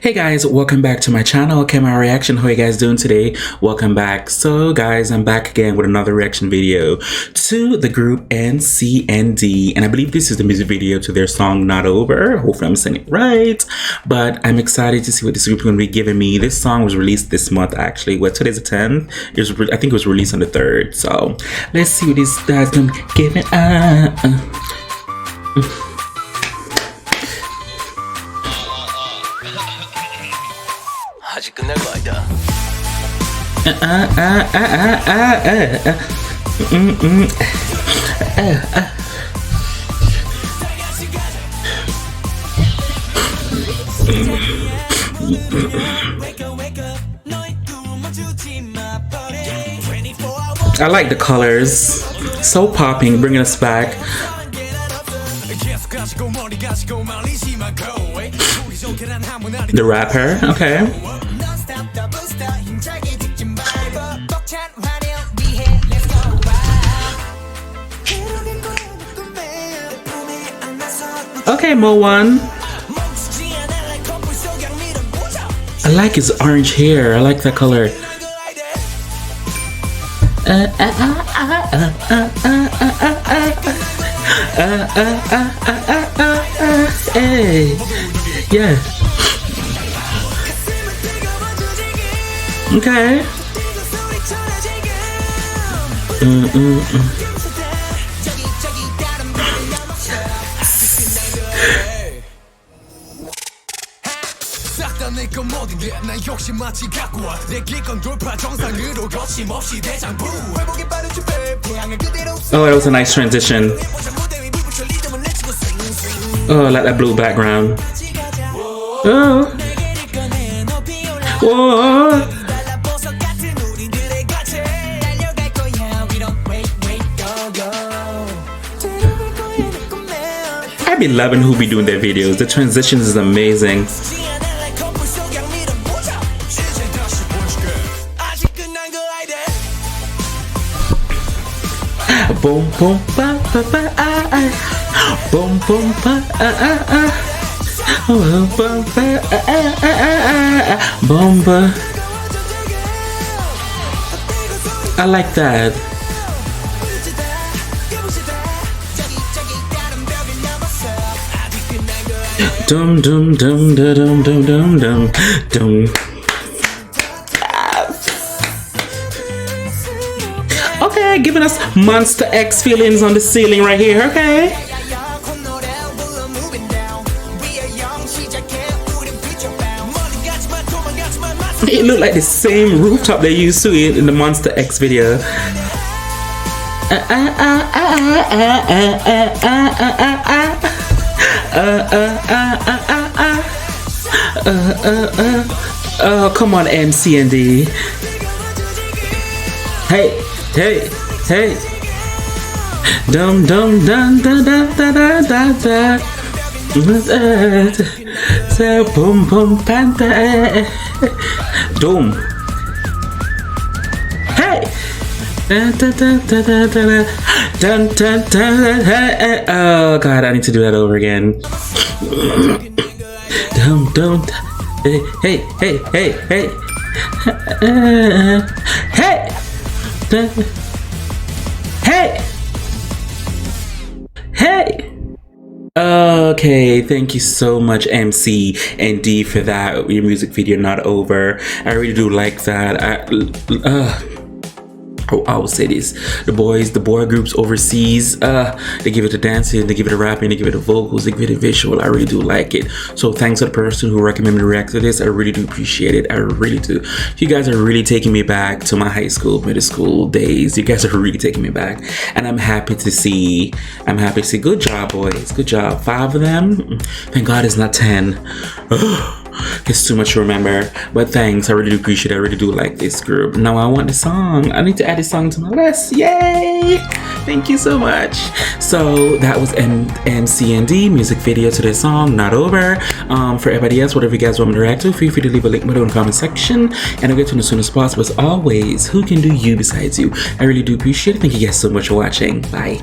Hey guys, welcome back to my channel, Kemari Reaction. How are you guys doing today? Welcome back. So guys, I'm back again with another reaction video to the group MCND, and I believe this is the music video to their song Not Over. Hopefully I'm saying it right, but I'm excited to see what this group is going to be giving me. This song was released this month actually. Well, today's the 10th. I think it was released on the 3rd. So let's see what these guys going to be giving. 아직 끝난 거 아니다. I like the colors, so popping, bringing us back. The rapper, okay. Okay, Mo1. I like his orange hair. I like that color. Hey, yeah. Okay. Oh, that was a nice transition. Oh, I like that blue background. Oh. Whoa. I be loving who be doing their videos. The transitions is amazing. Boom boom ba ba ba boom boom ba boom ba. I like that. Dum dum dum dum dum dum dum dum. Okay, giving us Monster X feelings on the ceiling right here, okay? It looked like the same rooftop they used to in the Monster X video. Oh, come on, MCND. Hey. Hey, hey, dum dum dum da da da da da da, boom boom panta, doom. Hey, da da da da da da, dun dun dun. Oh God, I need to do that over again. Dum dum. Hey hey hey hey hey. Hey. Hey! Hey! Okay, thank you so much, MC and D, for that. Your music video, Not Over. I really do like that. I will say this: the boy groups overseas, they give it the dancing, they give it the rapping, they give it the vocals, they give it the visual. I really do like it. So thanks to the person who recommended me to react to this. I really do appreciate it. I really do. You guys are really taking me back to my high school, middle school days. You guys are really taking me back, and I'm happy to see. Good job, boys. Good job. 5 of them. Thank God it's not 10. It's too much to remember, but thanks. I really do appreciate it. I really do like this group. Now I want the song. I need to add this song to my list. Yay! Thank you so much. So that was MCND music video to this song, Not Over. For everybody else, whatever you guys want me to react to, feel free to leave a link below in the comment section, and I'll get to them as soon as possible. As always, who can do you besides you? I really do appreciate it. Thank you guys so much for watching. Bye.